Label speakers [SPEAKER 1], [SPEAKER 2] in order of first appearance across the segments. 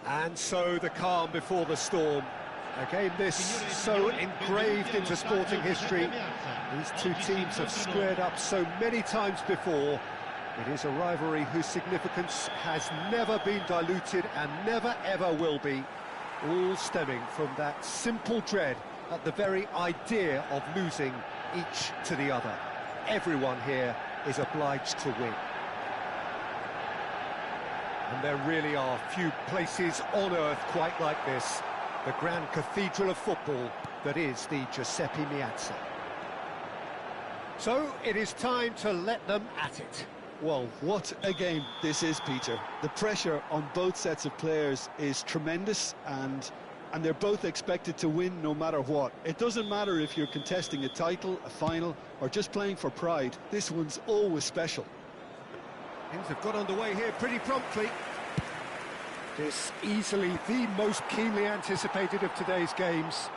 [SPEAKER 1] And so the calm before the storm. Again, this so engraved into sporting history. These two teams have squared up so many times before. It is a rivalry whose significance has never been diluted and never ever will be. All stemming from that simple dread at the very idea of losing each to the other. Everyone here is obliged to win. And there really are few places on earth quite like this. The grand cathedral of football that is the Giuseppe Meazza. So it is time to let them at it.
[SPEAKER 2] Well, what a game this is, Peter. The pressure on both sets of players is tremendous, and they're both expected to win no matter what. It doesn't matter if you're contesting a title, a final, or just playing for pride. This one's always special.
[SPEAKER 1] Things have got underway here pretty promptly. This easily the most keenly anticipated of today's games.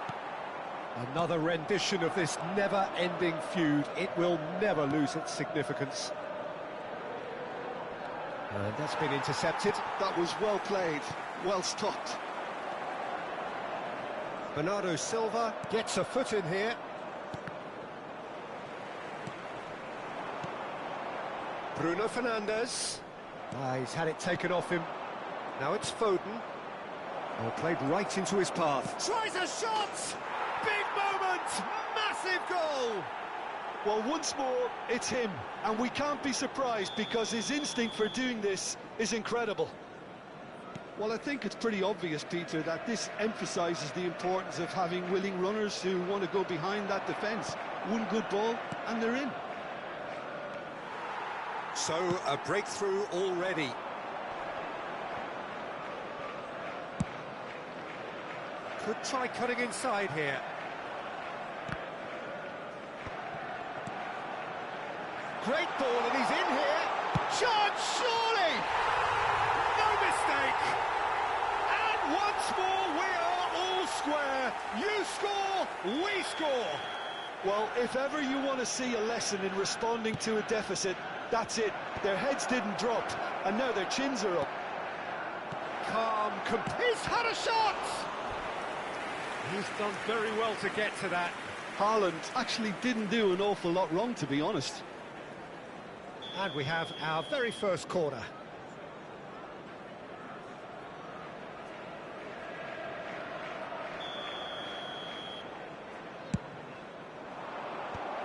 [SPEAKER 1] Another rendition of this never-ending feud. It will never lose its significance. And that's been intercepted.
[SPEAKER 2] That was well played, well stopped.
[SPEAKER 1] Bernardo Silva gets a foot in here. Bruno Fernandes. He's had it taken off him. Now it's Foden. Oh, played right into his path. Tries a shot! Big moment! Massive goal!
[SPEAKER 2] Well, once more, it's him. And we can't be surprised because his instinct for doing this is incredible. Well, I think it's pretty obvious, Peter, that this emphasises the importance of having willing runners who want to go behind that defence. One good ball, and they're in.
[SPEAKER 1] So, a breakthrough already. Could try cutting inside here. Great ball, and he's in here. Chance, surely! No mistake! And once more, we are all square. You score, we score.
[SPEAKER 2] Well, if ever you want to see a lesson in responding to a deficit, that's it. Their heads didn't drop, and now their chins are up.
[SPEAKER 1] Calm, he's had a shot! He's done very well to get to that.
[SPEAKER 2] Haaland actually didn't do an awful lot wrong, to be honest.
[SPEAKER 1] And we have our very first corner.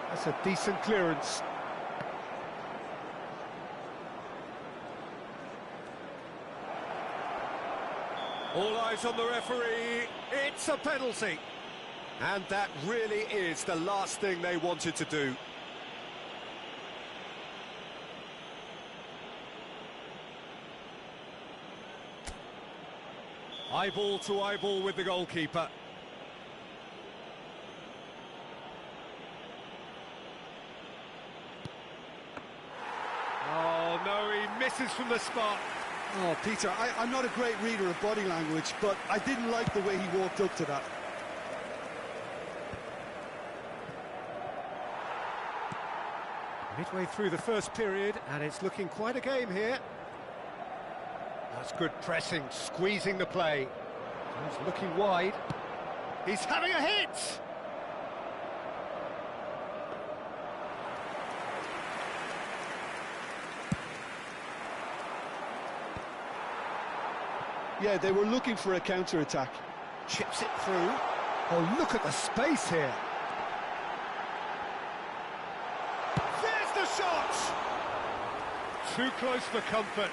[SPEAKER 1] That's a decent clearance. All eyes on the referee. It's a penalty. And that really is the last thing they wanted to do. Eyeball to eyeball with the goalkeeper. Oh no, he misses from the spot.
[SPEAKER 2] Oh, Peter, I'm not a great reader of body language, but I didn't like the way he walked up to that.
[SPEAKER 1] Midway through the first period, and it's looking quite a game here. That's good pressing, squeezing the play. He's looking wide. He's having a hit!
[SPEAKER 2] Yeah, they were looking for a counter-attack.
[SPEAKER 1] Chips it through. Oh, look at the space here. There's the shot! Too close for comfort.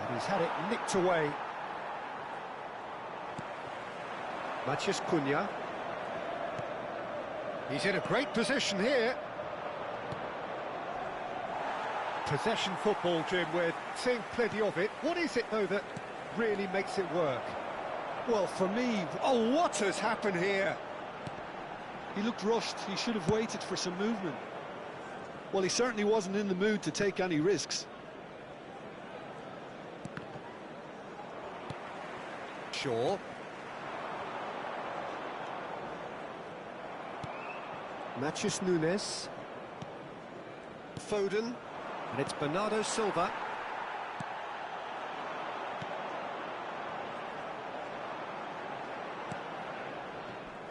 [SPEAKER 1] And he's had it nicked away. Matheus Cunha. He's in a great position here. Possession football, Jim, we're seeing plenty of it. What is it, though, that really makes it work?
[SPEAKER 2] Well, for me...
[SPEAKER 1] Oh, what has happened here?
[SPEAKER 2] He looked rushed. He should have waited for some movement. Well, he certainly wasn't in the mood to take any risks.
[SPEAKER 1] Sure. Matheus Nunes. Foden. And it's Bernardo Silva.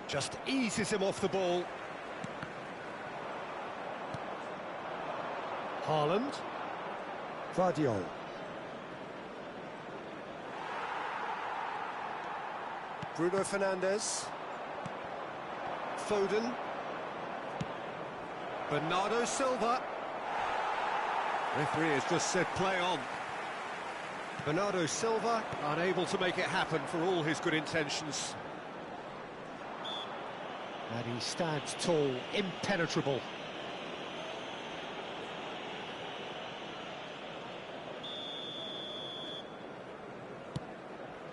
[SPEAKER 1] Just eases him off the ball. Haaland. Vardiol. Bruno Fernandes. Foden. Bernardo Silva. Referee has just said play on. Bernardo Silva unable to make it happen for all his good intentions. And he stands tall, impenetrable.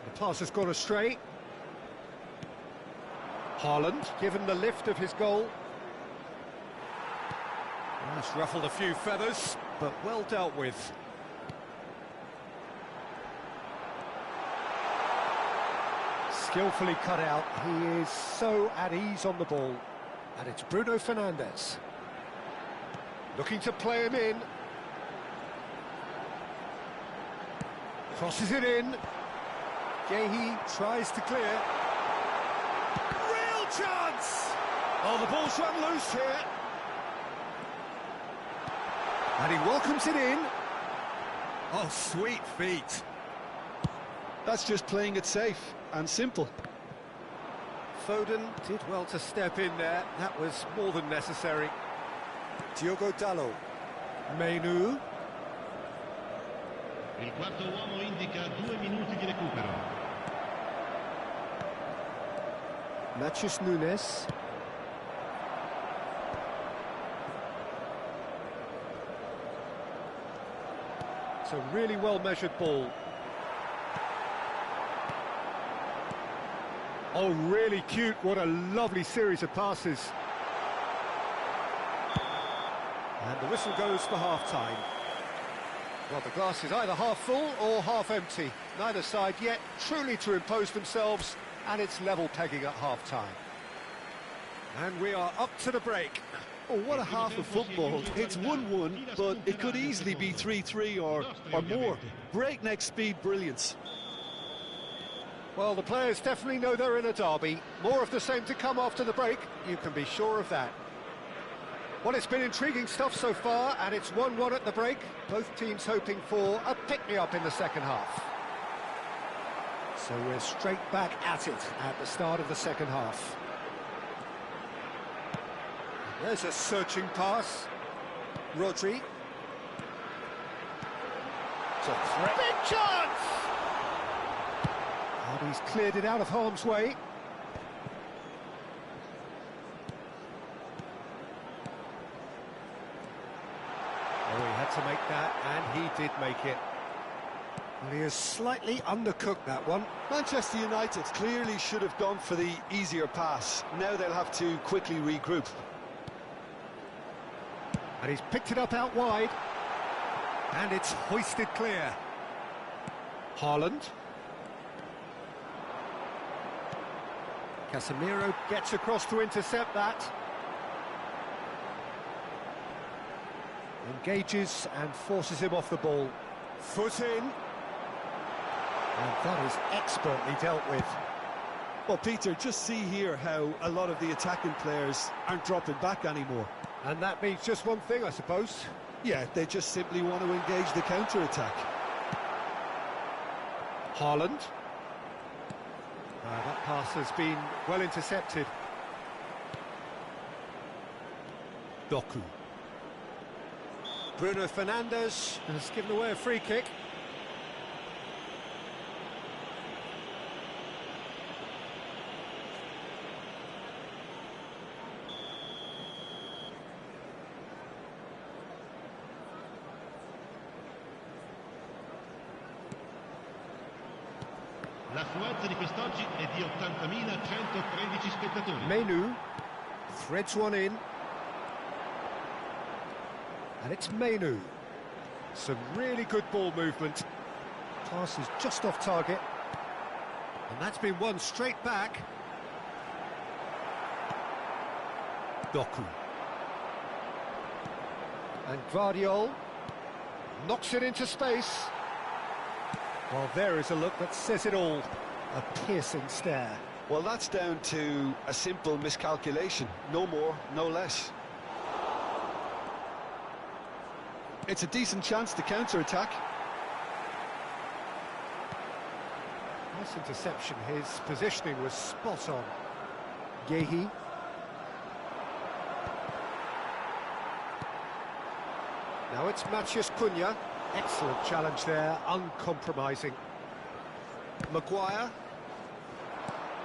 [SPEAKER 1] The pass has gone astray. Haaland, given the lift of his goal. That's ruffled a few feathers, but well dealt with. Skillfully cut out, he is so at ease on the ball. And it's Bruno Fernandes. Looking to play him in. Crosses it in. Gehi tries to clear. Real chance! Oh, the ball's run loose here. And he welcomes it in. Oh, sweet feet.
[SPEAKER 2] That's just playing it safe and simple.
[SPEAKER 1] Foden did well to step in there. That was more than necessary. Diogo Dalot. Menu.
[SPEAKER 3] Il quarto uomo indica 2 minuti di recupero.
[SPEAKER 1] Matheus Nunes. It's a really well-measured ball. Oh, really cute. What a lovely series of passes. And the whistle goes for half-time. Well, the glass is either half full or half empty. Neither side yet truly to impose themselves, and it's level pegging at half-time. And we are up to the break.
[SPEAKER 2] Oh, what a half of football. It's 1-1, but it could easily be 3-3 or more. Breakneck speed brilliance.
[SPEAKER 1] Well, the players definitely know they're in a derby. More of the same to come after the break, you can be sure of that. Well, it's been intriguing stuff so far, and it's 1-1 at the break. Both teams hoping for a pick-me-up in the second half. So we're straight back at it at the start of the second half. There's a searching pass. Rodri. It's a threat. Big chance! And he's cleared it out of harm's way. Oh, he had to make that, and he did make it. Well, he has slightly undercooked that one.
[SPEAKER 2] Manchester United clearly should have gone for the easier pass. Now they'll have to quickly regroup.
[SPEAKER 1] And he's picked it up out wide. And it's hoisted clear. Haaland. Casemiro gets across to intercept that. Engages and forces him off the ball. Foot in. And that is expertly dealt with.
[SPEAKER 2] Well, Peter, just see here how a lot of the attacking players aren't dropping back anymore.
[SPEAKER 1] And that means just one thing, I suppose.
[SPEAKER 2] Yeah, they just simply want to engage the counter-attack.
[SPEAKER 1] Haaland. That pass has been well intercepted. Doku. Bruno Fernandes has given away a free kick.
[SPEAKER 3] L'affluenza di quest'oggi è di 80.113 spettatori.
[SPEAKER 1] Menu threads one in. And it's Menu. Some really good ball movement. Pass is just off target. And that's been won straight back. Doku. And Guardiol knocks it into space. Well, there is a look that says it all. A piercing stare.
[SPEAKER 2] Well, that's down to a simple miscalculation. No more, no less. It's a decent chance to counter-attack.
[SPEAKER 1] Nice interception. His positioning was spot on. Gehi. Now it's Matheus Cunha. Excellent challenge there, uncompromising. Maguire.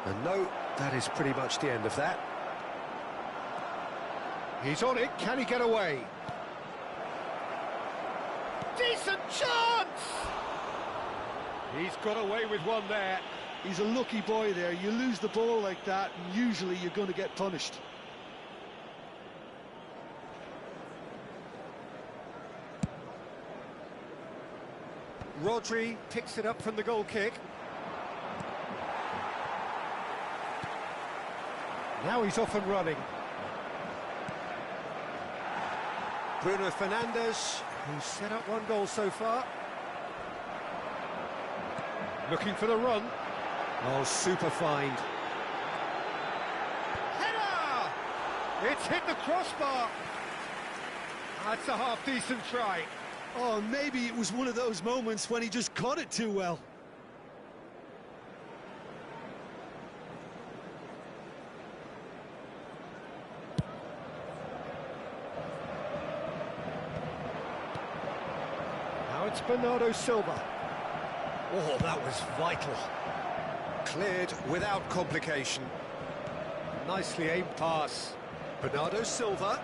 [SPEAKER 1] And no, that is pretty much the end of that. He's on it, can he get away? Decent chance! He's got away with one there.
[SPEAKER 2] He's a lucky boy there. You lose the ball like that, and usually you're going to get punished.
[SPEAKER 1] Rodri picks it up from the goal kick. Now he's off and running. Bruno Fernandes, who's set up one goal so far. Looking for the run. Oh, super find. Header! It's hit the crossbar. That's a half-decent try.
[SPEAKER 2] Oh, maybe it was one of those moments when he just caught it too well.
[SPEAKER 1] Now it's Bernardo Silva. Oh, that was vital. Cleared without complication. Nicely aimed pass. Bernardo Silva.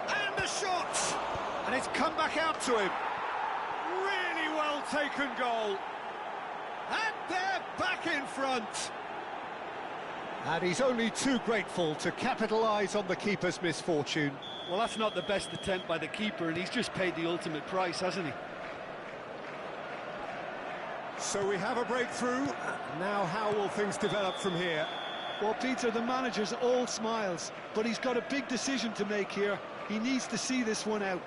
[SPEAKER 1] And the shot! And it's come back out to him. Really well taken goal. And they're back in front. And he's only too grateful to capitalise on the keeper's misfortune.
[SPEAKER 2] Well, that's not the best attempt by the keeper, and he's just paid the ultimate price, hasn't he?
[SPEAKER 1] So we have a breakthrough. Now how will things develop from here?
[SPEAKER 2] Well, Peter, the manager's all smiles, but he's got a big decision to make here. He needs to see this one out.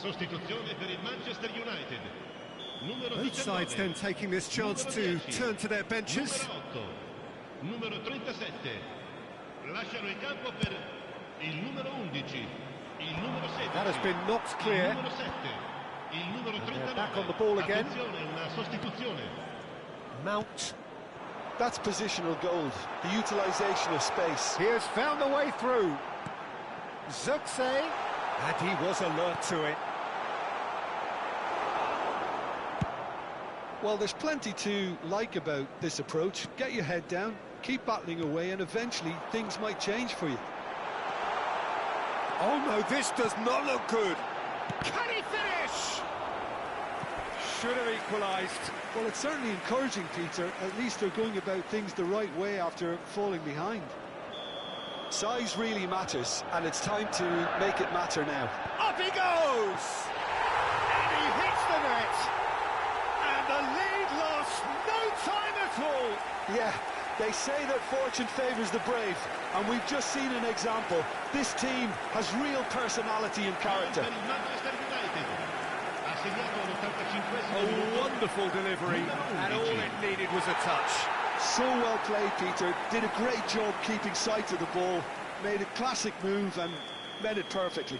[SPEAKER 3] Sostituzione per il Manchester United. Numero
[SPEAKER 1] Both
[SPEAKER 3] 19.
[SPEAKER 1] sides then taking this chance to turn to their benches.
[SPEAKER 3] Numero 8. Numero 37. Lasciano il campo per il numero 11. Il numero 16.
[SPEAKER 1] That has been knocked clear.
[SPEAKER 3] Il numero 7. Il numero 39.
[SPEAKER 1] Back on the ball again.
[SPEAKER 3] Attenzione, una sostituzione.
[SPEAKER 1] Mount.
[SPEAKER 2] That's positional gold, the utilisation of space.
[SPEAKER 1] He has found a way through. Zirkzee. And he was alert to it.
[SPEAKER 2] Well, there's plenty to like about this approach. Get your head down, keep battling away, and eventually things might change for you.
[SPEAKER 1] Oh no, this does not look good. Can he finish? Should have equalised.
[SPEAKER 2] Well, it's certainly encouraging, Peter. At least they're going about things the right way after falling behind. Size really matters, and it's time to make it matter now.
[SPEAKER 1] Up he goes! And he hits the net! And the lead lost no time at all!
[SPEAKER 2] Yeah, they say that fortune favours the brave, and we've just seen an example. This team has real personality and character.
[SPEAKER 1] A wonderful delivery, and all it needed was a touch.
[SPEAKER 2] So well played, Peter. Did a great job keeping sight of the ball. Made a classic move and met it perfectly.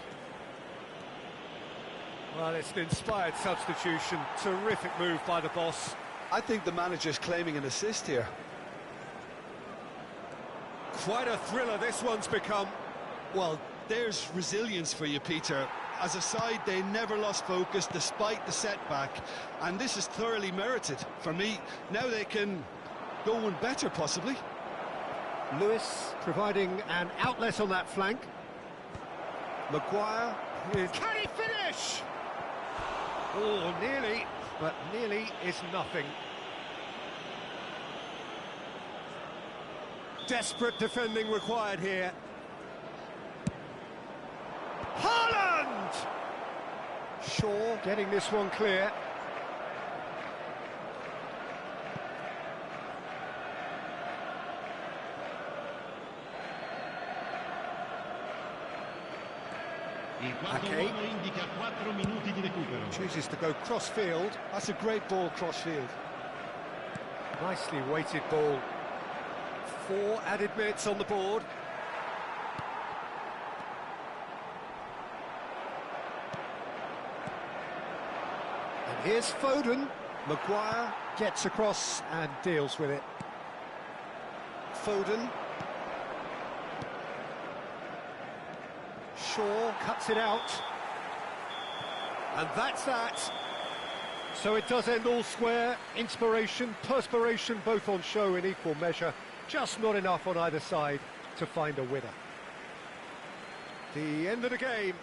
[SPEAKER 1] Well, it's an inspired substitution. Terrific move by the boss.
[SPEAKER 2] I think the manager's claiming an assist here.
[SPEAKER 1] Quite a thriller this one's become.
[SPEAKER 2] Well, there's resilience for you, Peter. As a side, they never lost focus despite the setback, and this is thoroughly merited. For me, now they can go one better, possibly.
[SPEAKER 1] Lewis providing an outlet on that flank. Maguire is... Can he finish? Oh, nearly, but nearly is nothing. Desperate defending required here. Haaland! Shaw getting this one clear. Okay. Chooses to go cross-field.
[SPEAKER 2] That's a great ball cross-field.
[SPEAKER 1] Nicely weighted ball. 4 added minutes on the board. And here's Foden. Maguire gets across and deals with it. Foden. Shaw cuts it out. And that's that. So it does end all square. Inspiration, perspiration, both on show in equal measure. Just not enough on either side to find a winner. The end of the game.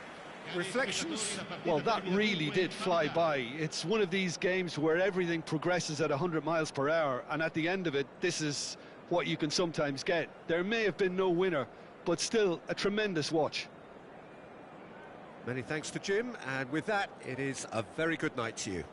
[SPEAKER 1] Reflections?
[SPEAKER 2] Well, that really did fly by. It's one of these games where everything progresses at 100 miles per hour, and at the end of it, this is what you can sometimes get. There may have been no winner, but still a tremendous watch.
[SPEAKER 1] Many thanks to Jim, and with that, it is a very good night to you.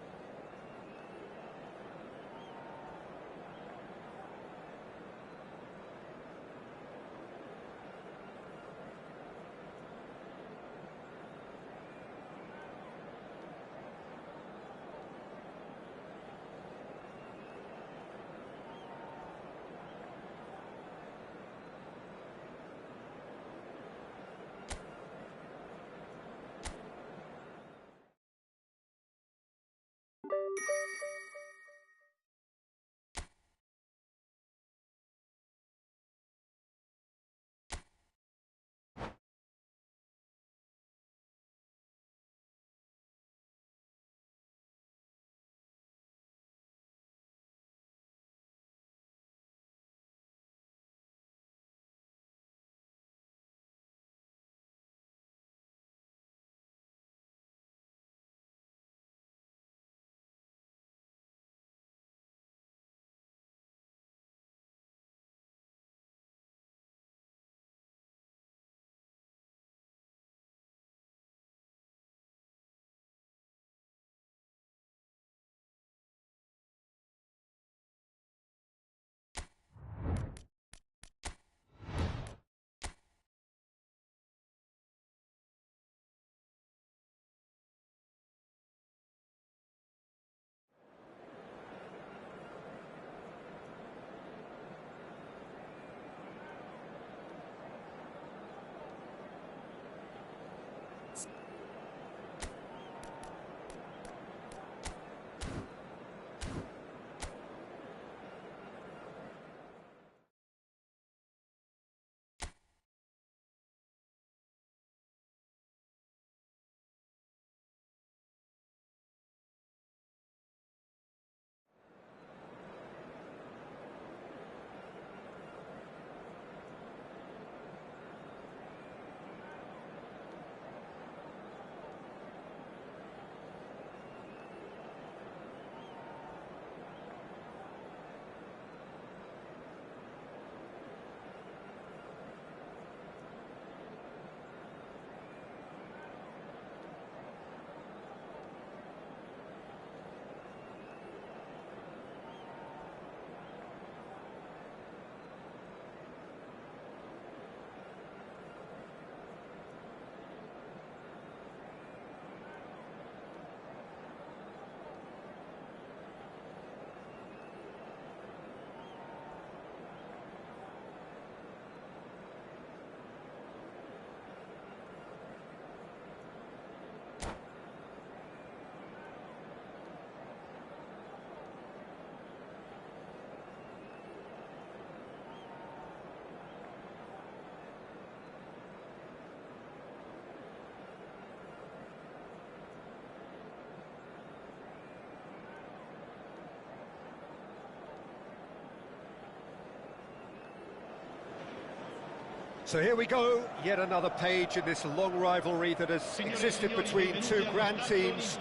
[SPEAKER 1] So here we go, yet another page in this long rivalry that has existed between two grand teams.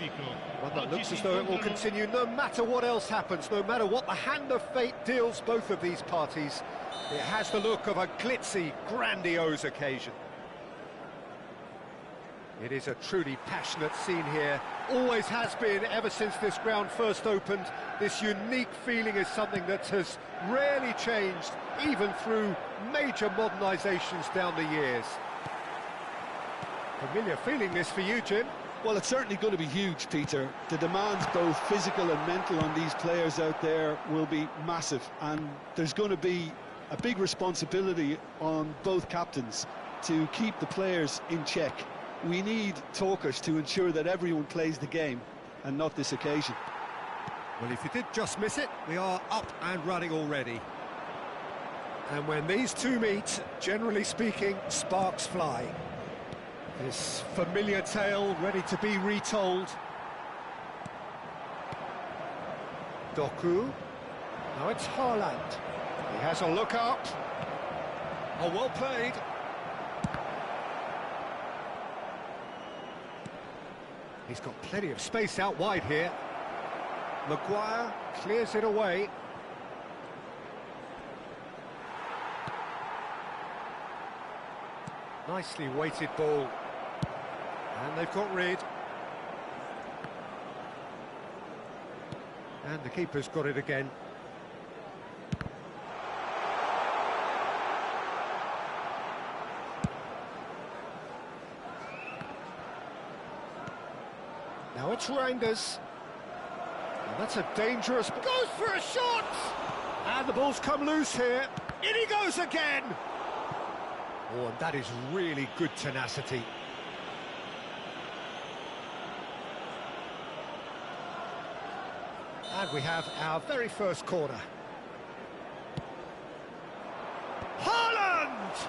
[SPEAKER 1] One that looks as though it will continue no matter what else happens, no matter what the hand of fate deals both of these parties. It has the look of a glitzy, grandiose occasion. It is a truly passionate scene here, always has been ever since this ground first opened. This unique feeling is something that has rarely changed, even through major modernisations down the years. Familiar feeling this for you, Jim?
[SPEAKER 2] Well, it's certainly going to be huge, Peter. The demands, both physical and mental, on these players out there will be massive, and there's going to be a big responsibility on both captains to keep the players in check. We need talkers to ensure that everyone plays the game, and not this occasion.
[SPEAKER 1] Well, if you did just miss it, we are up and running already. And when these two meet, generally speaking, sparks fly. This familiar tale ready to be retold. Doku. Now it's Haaland. He has a look up. Oh, well played. He's got plenty of space out wide here. Maguire clears it away. Nicely weighted ball. And they've got rid. And the keeper's got it again. Now it's Reinders. And that's a dangerous... Goes for a shot! And the ball's come loose here. In he goes again! Oh, and that is really good tenacity. And we have our very first corner. Haaland!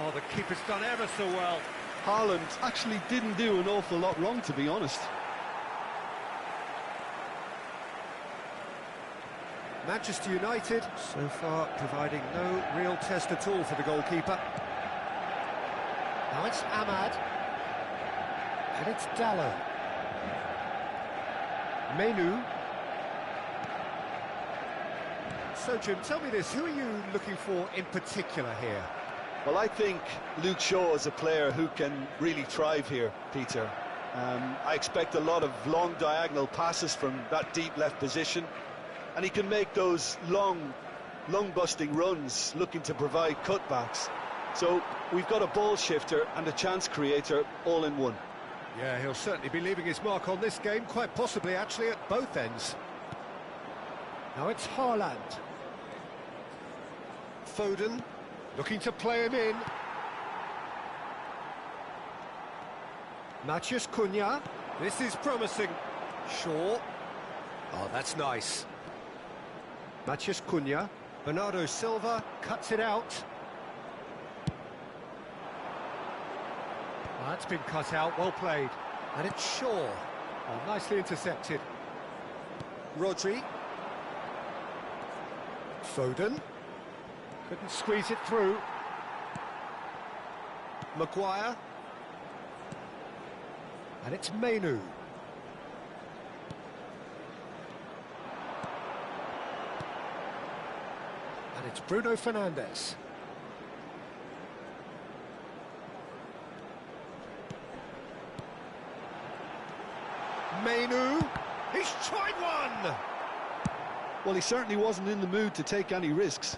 [SPEAKER 1] Oh, the keeper's done ever so well.
[SPEAKER 2] Haaland actually didn't do an awful lot wrong, to be honest.
[SPEAKER 1] Manchester United, so far, providing no real test at all for the goalkeeper. Now it's Ahmad. And it's Dallo. Menu. So, Jim, tell me this, who are you looking for in particular here?
[SPEAKER 2] Well, I think Luke Shaw is a player who can really thrive here, Peter. I expect a lot of long diagonal passes from that deep left position, and he can make those long busting runs looking to provide cutbacks. So we've got a ball shifter and a chance creator all in one.
[SPEAKER 1] Yeah, he'll certainly be leaving his mark on this game, quite possibly actually at both ends. Now it's Haaland. Foden. Looking to play him in. Matheus Cunha. This is promising. Shaw. Oh, that's nice. Matheus Cunha. Bernardo Silva cuts it out. Oh, that's been cut out, well played. And it's Shaw. Oh, nicely intercepted. Rodri. Foden. Couldn't squeeze it through. Maguire. And it's Menu. And it's Bruno Fernandes. Menu. He's tried one!
[SPEAKER 2] Well, he certainly wasn't in the mood to take any risks.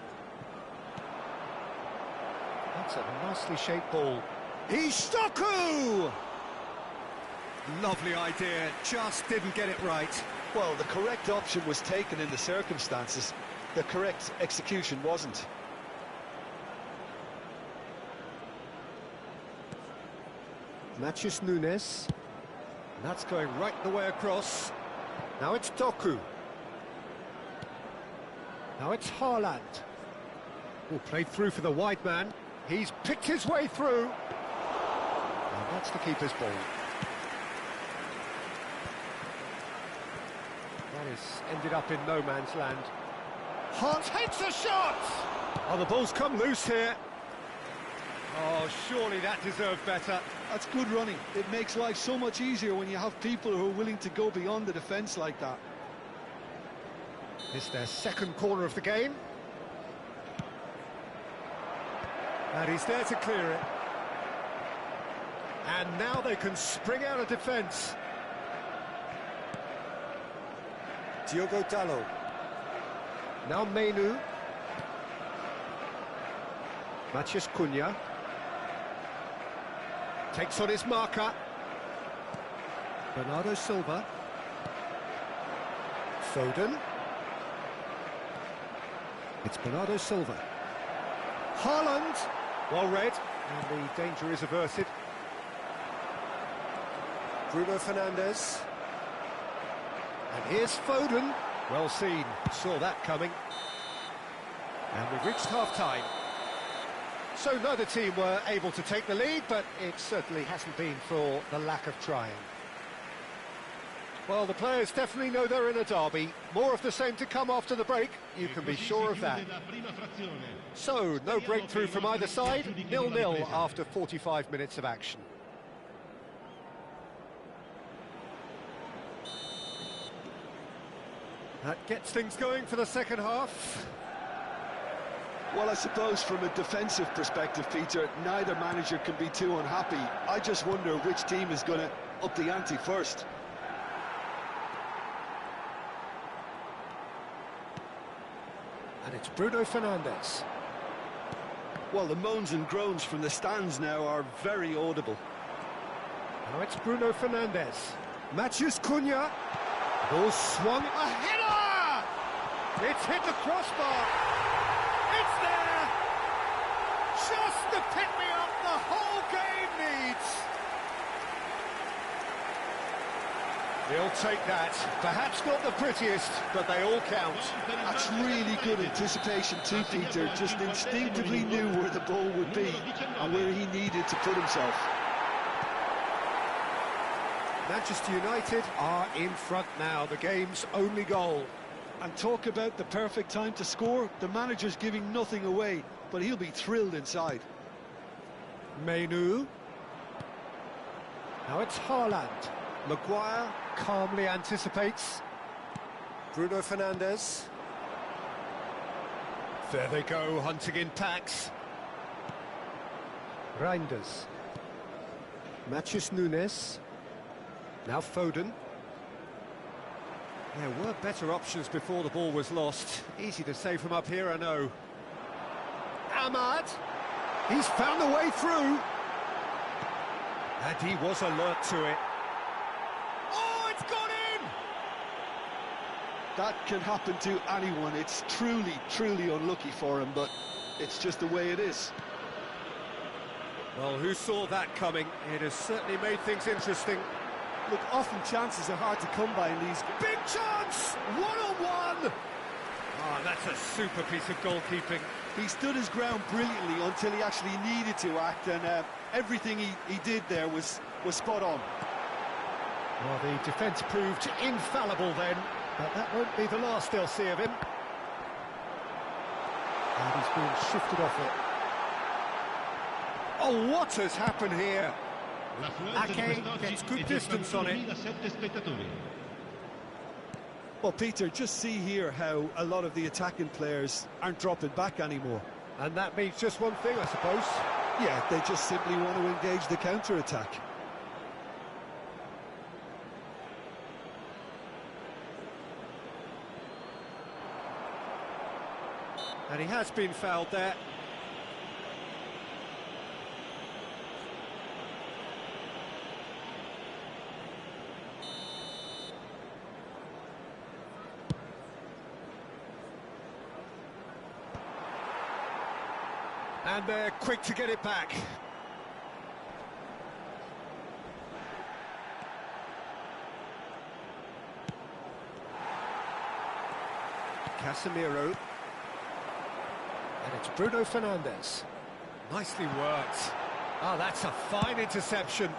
[SPEAKER 1] That's a nicely shaped ball. He's Doku! Lovely idea, just didn't get it right.
[SPEAKER 2] Well, the correct option was taken in the circumstances. The correct execution wasn't.
[SPEAKER 1] Matheus Nunes. And that's going right the way across. Now it's Doku. Now it's Haaland. Oh, played through for the wide man. He's picked his way through. And that's the keeper's ball. That has ended up in no man's land. Hart takes a shot! Oh, the ball's come loose here. Oh, surely that deserved better.
[SPEAKER 2] That's good running. It makes life so much easier when you have people who are willing to go beyond the defence like that.
[SPEAKER 1] It's their second corner of the game. And he's there to clear it. And now they can spring out of defence. Diogo Dalot. Now Menu. Matheus Cunha. Takes on his marker. Bernardo Silva. Foden. It's Bernardo Silva. Haaland. Well read. And the danger is averted. Bruno Fernandes. And here's Foden. Well seen. Saw that coming. And we've reached half-time. So neither team were able to take the lead, but it certainly hasn't been for the lack of trying. Well, the players definitely know they're in a derby. More of the same to come after the break, you can be sure of that. So, no breakthrough from either side, 0-0 after 45 minutes of action. That gets things going for the second half.
[SPEAKER 2] Well, I suppose from a defensive perspective, Peter, neither manager can be too unhappy. I just wonder which team is going to up the ante first.
[SPEAKER 1] And it's Bruno Fernandes.
[SPEAKER 2] Well, the moans and groans from the stands now are very audible.
[SPEAKER 1] Now it's Bruno Fernandes. Matheus Cunha. Ball swung. A header! It's hit the crossbar. It's there! Just the pick-me-up the whole game needs. He'll take that. Perhaps not the prettiest, but they all count.
[SPEAKER 2] That's really good anticipation too, Peter. Just instinctively knew where the ball would be and where he needed to put himself.
[SPEAKER 1] Manchester United are in front now, the game's only goal.
[SPEAKER 2] And talk about the perfect time to score. The manager's giving nothing away, but he'll be thrilled inside.
[SPEAKER 1] Menu. Now it's Haaland. Maguire calmly anticipates. Bruno Fernandes. There they go, hunting in packs. Reinders. Matheus Nunes. Now Foden. There were better options before the ball was lost. Easy to say from up here, I know. Ahmad. He's found a way through. And he was alert to it. Oh, it's gone in!
[SPEAKER 2] That can happen to anyone. It's truly, truly unlucky for him, but it's just the way it is.
[SPEAKER 1] Well, who saw that coming? It has certainly made things interesting.
[SPEAKER 2] Look, often chances are hard to come by in these...
[SPEAKER 1] Big chance! One-on-one! Ah, that's a super piece of goalkeeping.
[SPEAKER 2] He stood his ground brilliantly until he actually needed to act, and everything he did there was spot on.
[SPEAKER 1] Well, the defence proved infallible then, but that won't be the last they'll see of him. And he's being shifted off it. Oh, what has happened here? Ake gets good distance on it.
[SPEAKER 2] Well, Peter, just see here how a lot of the attacking players aren't dropping back anymore.
[SPEAKER 1] And that means just one thing, I suppose.
[SPEAKER 2] Yeah, they just simply want to engage the counter-attack.
[SPEAKER 1] And he has been fouled there. And they're quick to get it back. Casemiro. And it's Bruno Fernandes. Nicely worked. Oh, that's a fine interception.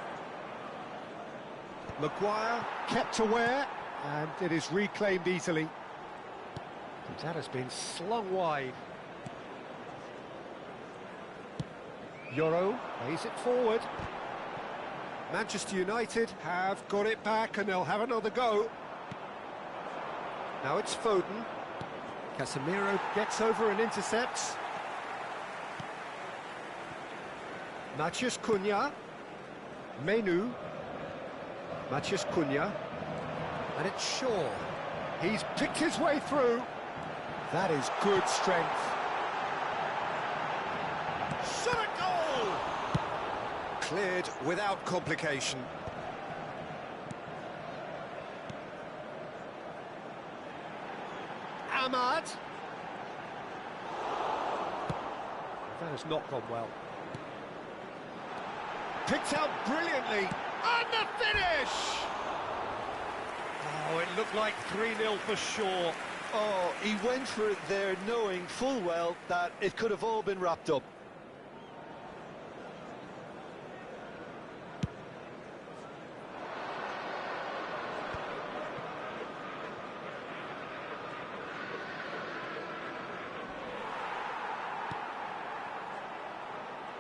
[SPEAKER 1] Maguire kept aware, and it is reclaimed easily. That has been slung wide. Yoro plays it forward. Manchester United have got it back and they'll have another go. Now it's Foden. Casemiro gets over and intercepts. Matheus Cunha. Menu. Matheus Cunha. And it's Shaw. He's picked his way through. That is good strength. Shot a goal! Cleared without complication. Ahmad. That has not gone well. Picked out brilliantly. And the finish! Oh, it looked like 3-0 for Shaw.
[SPEAKER 2] Oh, he went for it there knowing full well that it could have all been wrapped up.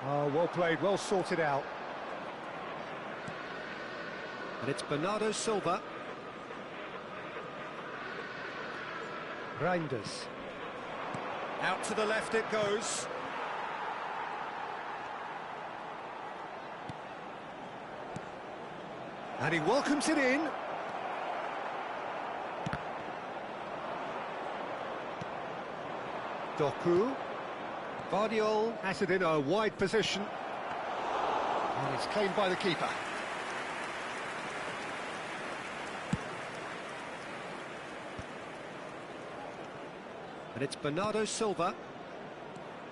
[SPEAKER 1] Oh, well played, well sorted out. And it's Bernardo Silva. Reinders. Out to the left it goes. And he welcomes it in. Doku. Vardiol has it in a wide position. And it's claimed by the keeper. And it's Bernardo Silva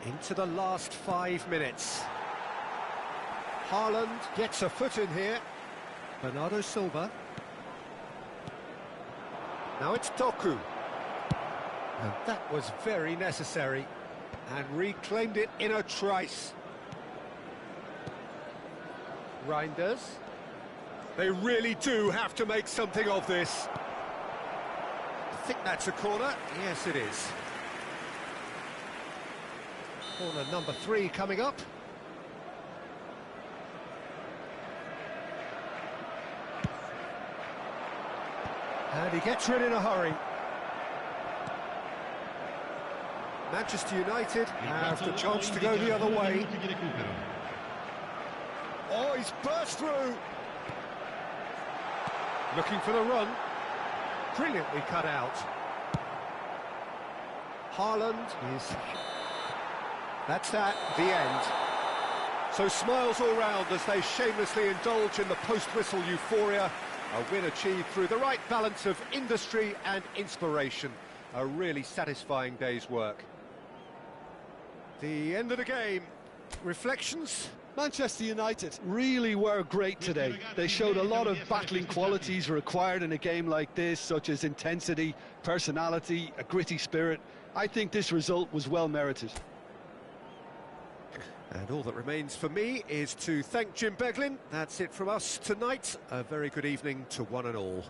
[SPEAKER 1] into the last 5 minutes. Haaland gets a foot in here. Bernardo Silva. Now it's Doku. And that was very necessary. And reclaimed it in a trice. Reinders. They really do have to make something of this. I think that's a corner. Yes, it is. Corner number 3 coming up. And he gets rid in a hurry. Manchester United have the chance to go the other way. Oh, he's burst through. Looking for the run. Brilliantly cut out. Haaland is... That's that, the end. So smiles all round as they shamelessly indulge in the post-whistle euphoria. A win achieved through the right balance of industry and inspiration. A really satisfying day's work. The end of the game. Reflections?
[SPEAKER 2] Manchester United really were great today. They showed a lot of battling qualities required in a game like this, such as intensity, personality, a gritty spirit. I think this result was well merited.
[SPEAKER 1] And all that remains for me is to thank Jim Beglin. That's it from us tonight. A very good evening to one and all.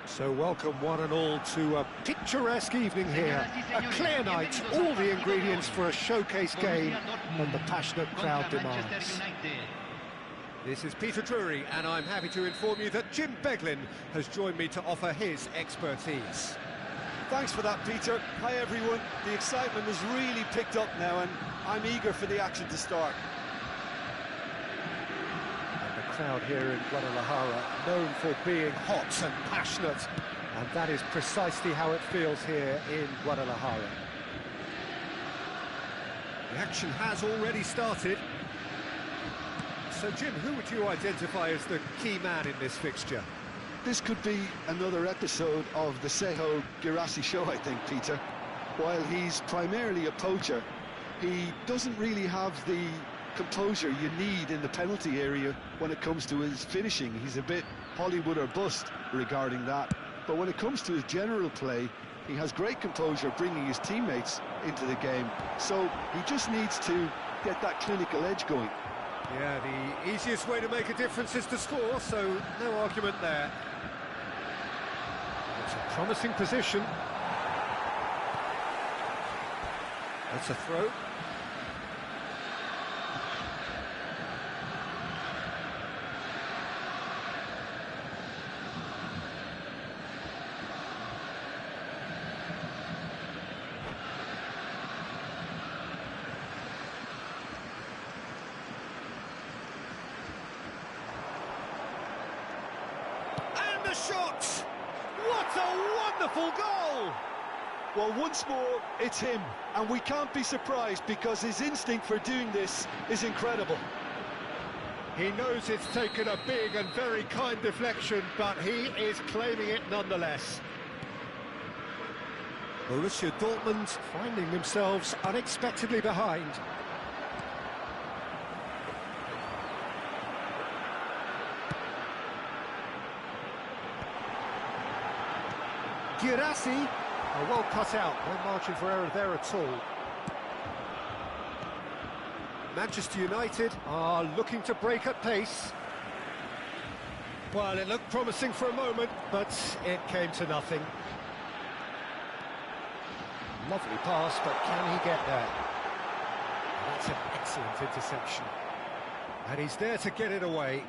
[SPEAKER 1] So welcome one and all to a picturesque evening here, a clear night, all the ingredients for a showcase game and the passionate crowd demands. This is Peter Drury and I'm happy to inform you that Jim Beglin has joined me to offer his expertise.
[SPEAKER 2] Thanks for that, Peter. Hi everyone, the excitement has really picked up now and I'm eager for the action to start.
[SPEAKER 1] Crowd here in Guadalajara, known for being hot and passionate, and that is precisely how it feels here in Guadalajara. The action has already started. So Jim, who would you identify as the key man in this fixture?
[SPEAKER 2] This could be another episode of the Sejo Girassi show, I think, Peter. While he's primarily a poacher, he doesn't really have the composure you need in the penalty area when it comes to his finishing. He's a bit Hollywood or bust regarding that, but when it comes to his general play, he has great composure bringing his teammates into the game, so he just needs to get that clinical edge going.
[SPEAKER 1] Yeah, the easiest way to make a difference is to score, so no argument there. It's a promising position. That's a throw. The shot! What a wonderful goal!
[SPEAKER 2] Well, once more, it's him, and we can't be surprised because his instinct for doing this is incredible.
[SPEAKER 1] He knows it's taken a big and very kind deflection, but he is claiming it nonetheless. Borussia Dortmund finding themselves unexpectedly behind. Girassi, well cut out, no margin for error there at all. Manchester United are looking to break at pace. Well, it looked promising for a moment, but it came to nothing. Lovely pass, but can he get there? That's an excellent interception. And he's there to get it away.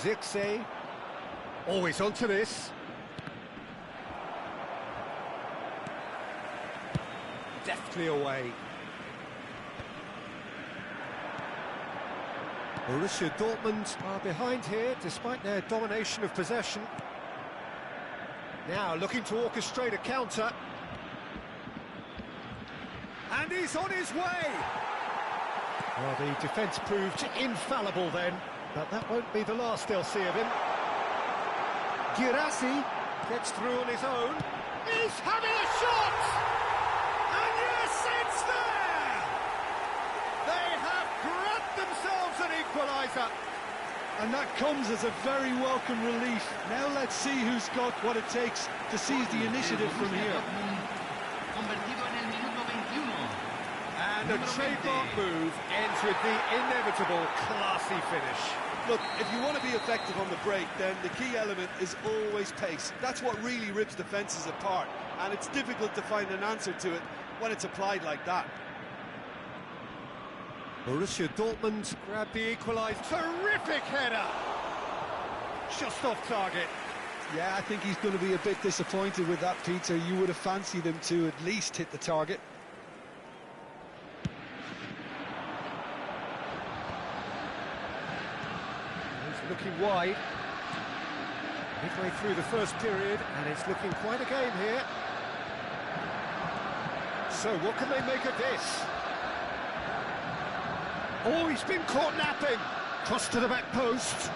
[SPEAKER 1] Zirkzee, always onto this. Deftly away. Borussia Dortmund are behind here, despite their domination of possession. Now looking to orchestrate a counter. And he's on his way! Well, the defence proved infallible then. But that won't be the last they'll see of him. Girassi gets through on his own. He's having a shot! And yes, it's there! They have grabbed themselves an equaliser.
[SPEAKER 2] And that comes as a very welcome relief. Now let's see who's got what it takes to seize the initiative from here.
[SPEAKER 1] And a trademark move ends with the inevitable classy finish.
[SPEAKER 2] Look, if you want to be effective on the break, then the key element is always pace. That's what really rips defences apart, and it's difficult to find an answer to it when it's applied like that.
[SPEAKER 1] Borussia Dortmund grabbed the equaliser. Terrific header! Just off target.
[SPEAKER 2] Yeah, I think he's going to be a bit disappointed with that, Peter. You would have fancied him to at least hit the target.
[SPEAKER 1] Looking wide, midway through the first period, and it's looking quite a game here. So what can they make of this? Oh, he's been caught napping. Cross to the back post.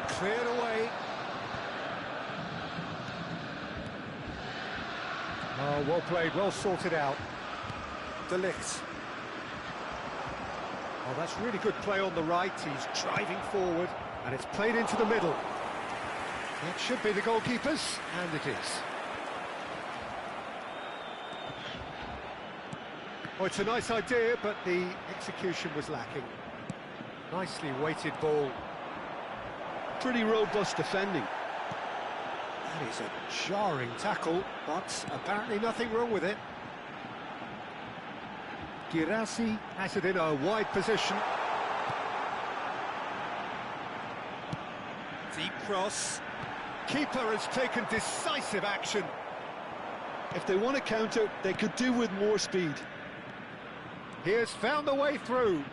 [SPEAKER 1] Cleared away. Oh, well played, well sorted out. De Ligt. Oh, that's really good play on the right. He's driving forward, and it's played into the middle. That should be the goalkeeper's, and it is. Oh, it's a nice idea, but the execution was lacking. Nicely weighted ball.
[SPEAKER 2] Pretty robust defending.
[SPEAKER 1] That is a jarring tackle, but apparently nothing wrong with it. Girassi has it in a wide position. Deep cross. Keeper has taken decisive action.
[SPEAKER 2] If they want to counter, they could do with more speed.
[SPEAKER 1] He has found a way through.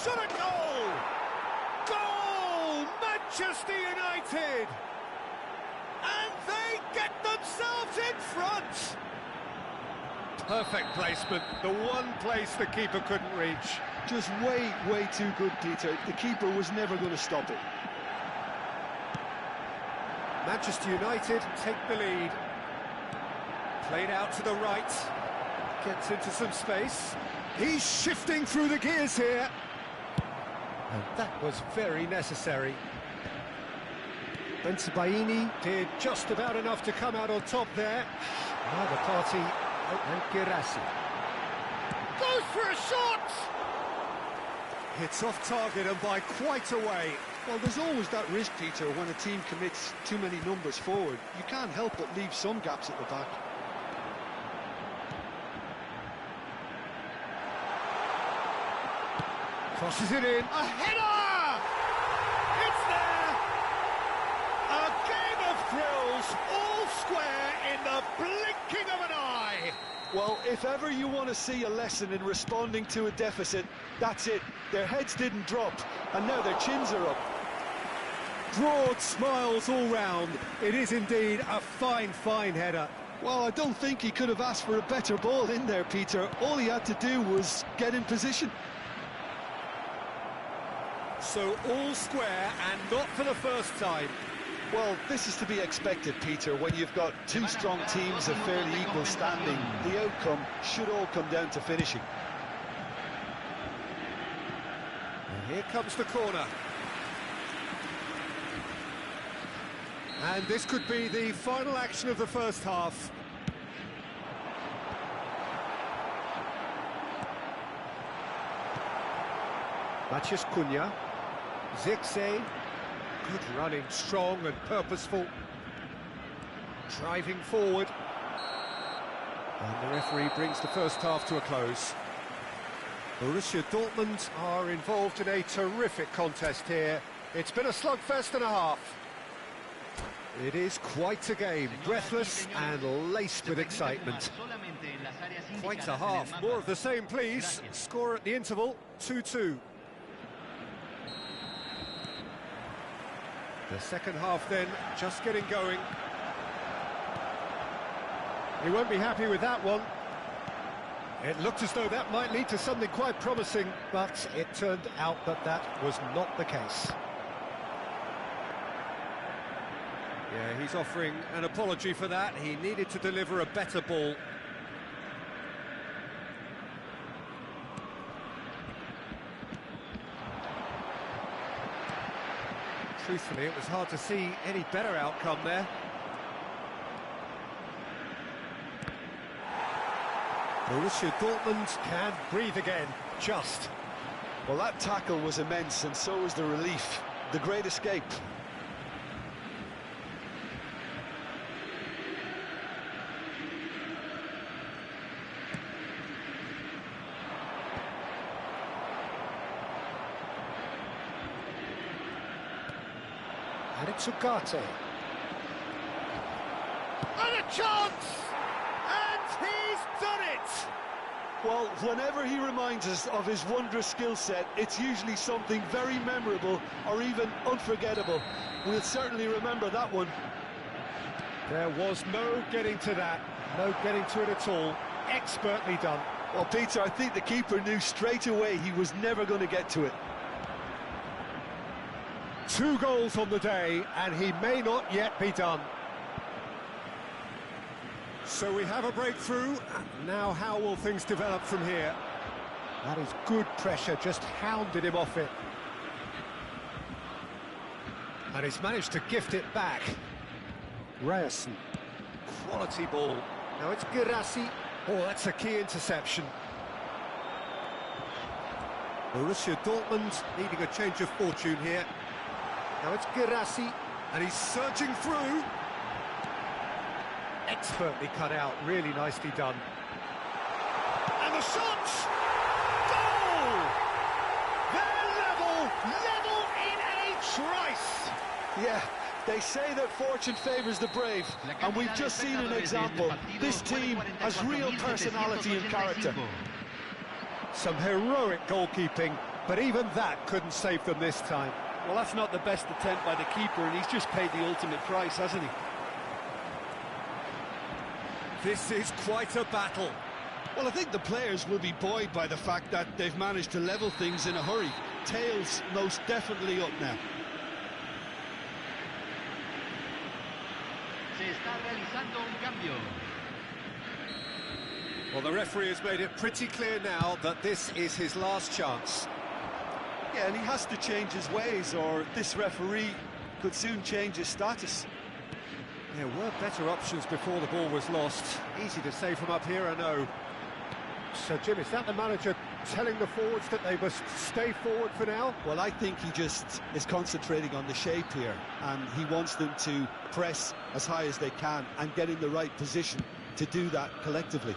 [SPEAKER 1] Shot a goal! Goal! Manchester United! And they get themselves in front! Perfect placement, the one place the keeper couldn't reach.
[SPEAKER 2] Just way too good, Peter. The keeper was never going to stop it.
[SPEAKER 1] Manchester United take the lead. Played out to the right. Gets into some space. He's shifting through the gears here. And that was very necessary. Bensebaini did just about enough to come out on top there. Now the party, and Girassi. Goes for a shot! Hits off target and by quite a way.
[SPEAKER 2] Well, there's always that risk, Peter, when a team commits too many numbers forward. You can't help but leave some gaps at the back.
[SPEAKER 1] Crosses it in. A header! It's there! A game of thrills, all square in the blinking of an eye.
[SPEAKER 2] Well, if ever you want to see a lesson in responding to a deficit, that's it. Their heads didn't drop, and now their chins are up.
[SPEAKER 1] Broad smiles all round. It is indeed a fine header.
[SPEAKER 2] Well, I don't think he could have asked for a better ball in there, Peter. All he had to do was get in position.
[SPEAKER 1] So all square, and not for the first time.
[SPEAKER 2] Well, this is to be expected, Peter, when you've got two strong teams of fairly equal standing. The outcome should all come down to finishing.
[SPEAKER 1] And here comes the corner. And this could be the final action of the first half. Matheus Cunha. Zirkzee. Good running, strong and purposeful. Driving forward. And the referee brings the first half to a close. Borussia Dortmund are involved in a terrific contest here. It's been a slugfest and a half. It is quite a game, breathless and laced with excitement. Quite a half. More of the same, please. Score at the interval, 2-2. The second half then, just getting going. He won't be happy with that one. It looked as though that might lead to something quite promising, but it turned out that that was not the case. Yeah, he's offering an apology for that. He needed to deliver a better ball. Truthfully, it was hard to see any better outcome there. Borussia Dortmund can breathe again, just.
[SPEAKER 2] Well, that tackle was immense, and so was the relief. The great escape.
[SPEAKER 1] Ugarte. And a chance! And he's done it!
[SPEAKER 2] Well, whenever he reminds us of his wondrous skill set, it's usually something very memorable or even unforgettable. We'll certainly remember that one.
[SPEAKER 1] There was no getting to that, no getting to it at all. Expertly done.
[SPEAKER 2] Well, Peter, I think the keeper knew straight away he was never going to get to it.
[SPEAKER 1] 2 goals on the day, and he may not yet be done. So we have a breakthrough. Now how will things develop from here? That is good pressure, just hounded him off it. And he's managed to gift it back. Ryerson. Quality ball. Now it's Girassi. Oh, that's a key interception. Borussia Dortmund needing a change of fortune here. Now it's Girassi, and he's surging through. Expertly cut out, really nicely done. And the shot! Goal! They're level in a trice!
[SPEAKER 2] Yeah, they say that fortune favours the brave, and we've just seen an example. This team has real personality and character.
[SPEAKER 1] Some heroic goalkeeping, but even that couldn't save them this time.
[SPEAKER 2] Well, that's not the best attempt by the keeper, and he's just paid the ultimate price, hasn't he?
[SPEAKER 1] This is quite a battle.
[SPEAKER 2] Well, I think the players will be buoyed by the fact that they've managed to level things in a hurry. Tails most definitely up now.
[SPEAKER 4] Se está realizando un cambio.
[SPEAKER 1] Well, the referee has made it pretty clear now that this is his last chance.
[SPEAKER 2] Yeah, and he has to change his ways, or this referee could soon change his status.
[SPEAKER 1] There were better options before the ball was lost. Easy to say from up here, I know. So, Jim, is that the manager telling the forwards that they must stay forward for now?
[SPEAKER 2] Well, I think he just is concentrating on the shape here, and he wants them to press as high as they can and get in the right position to do that collectively.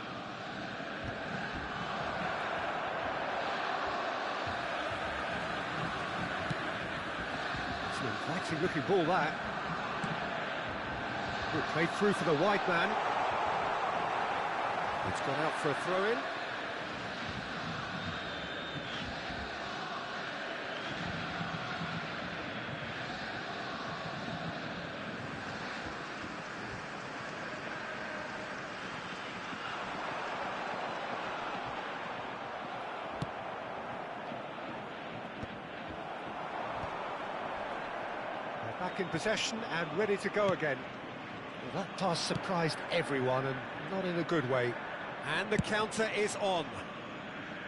[SPEAKER 1] It's an inviting looking ball, that. Good played through for the wide man. It's gone out for a throw-in. They're back in possession and ready to go again. Well, that pass surprised everyone, and not in a good way. And the counter is on.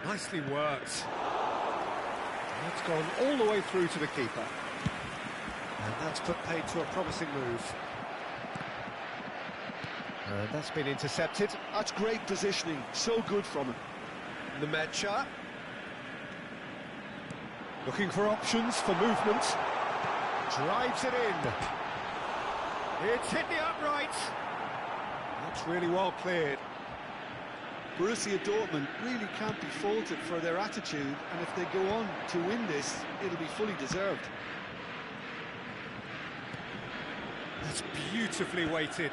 [SPEAKER 1] Nicely worked. That's gone all the way through to the keeper. And that's put paid to a promising move. And that's been intercepted.
[SPEAKER 2] That's great positioning, so good from him.
[SPEAKER 1] The Mecha. Looking for options for movement. Drives it in. It's hit the upright. That's really well cleared.
[SPEAKER 2] Borussia Dortmund really can't be faulted for their attitude, and if they go on to win this, it'll be fully deserved.
[SPEAKER 1] That's beautifully weighted.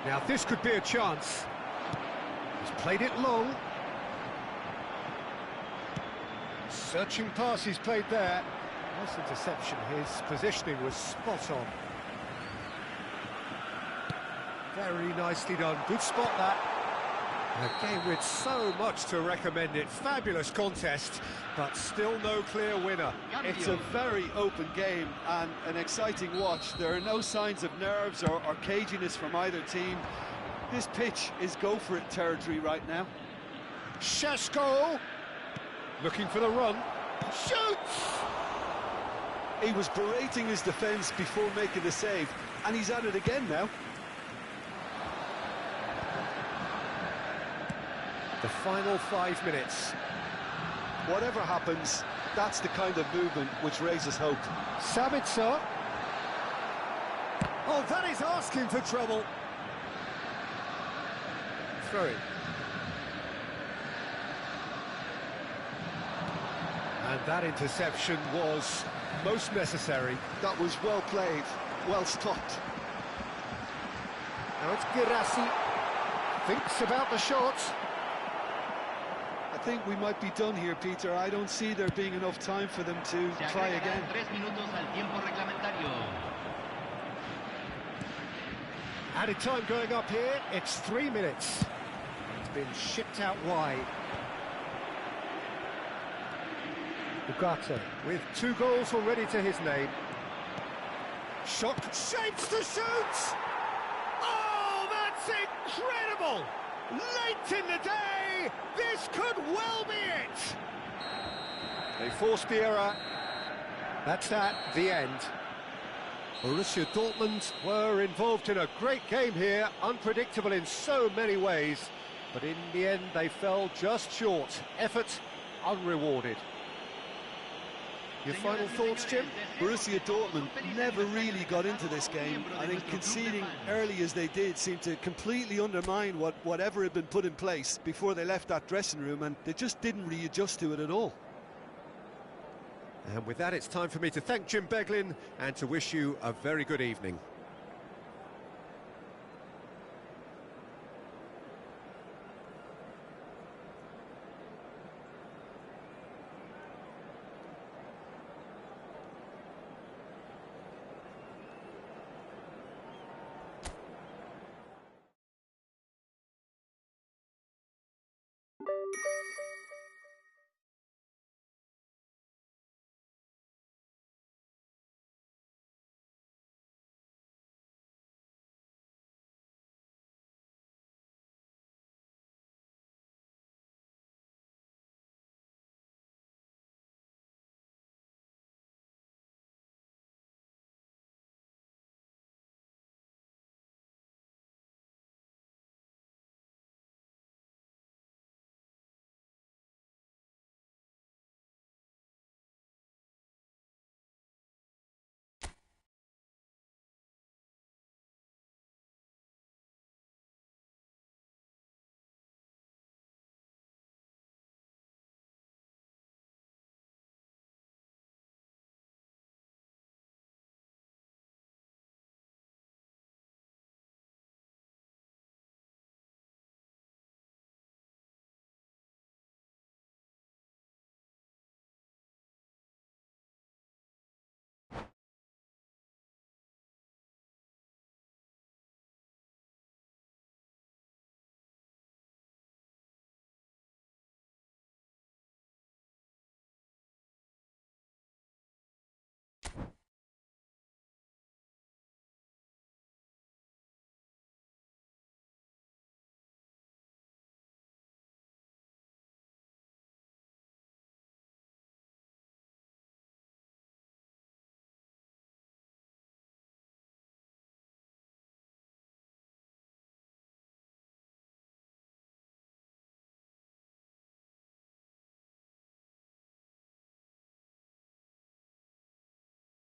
[SPEAKER 1] Now this could be a chance. He's played it long. Searching pass he's played there. Nice interception. His positioning was spot on. Very nicely done. Good spot, that. A game with so much to recommend it. Fabulous contest, but still no clear winner.
[SPEAKER 2] It's a very open game and an exciting watch. There are no signs of nerves or caginess from either team. This pitch is go-for-it territory right now.
[SPEAKER 1] Shasko looking for the run. Shoots!
[SPEAKER 2] He was berating his defence before making the save, and he's at it again now.
[SPEAKER 1] The final 5 minutes.
[SPEAKER 2] Whatever happens, that's the kind of movement which raises hope.
[SPEAKER 1] Sabitzer. Oh, that is asking for trouble. Throw it. And that interception was most necessary.
[SPEAKER 2] That was well played, well stopped.
[SPEAKER 1] Now it's Girassi. Thinks about the shot.
[SPEAKER 2] I think we might be done here, Peter. I don't see there being enough time for them to try again.
[SPEAKER 4] 3 minutos al tiempo reglamentario.
[SPEAKER 1] Added time going up here. It's 3 minutes. It's been shipped out wide. Ugarte with 2 goals already to his name. Shot shapes to shoot! Oh, that's incredible! Late in the day, this could well be it! They forced the error. That's that, the end. Borussia Dortmund were involved in a great game here, unpredictable in so many ways, but in the end they fell just short. Effort unrewarded. Your final thoughts, Jim?
[SPEAKER 2] Borussia Dortmund never really got into this game. I think conceding early as they did seemed to completely undermine whatever had been put in place before they left that dressing room, and they just didn't readjust to it at all.
[SPEAKER 1] And with that, it's time for me to thank Jim Beglin and to wish you a very good evening.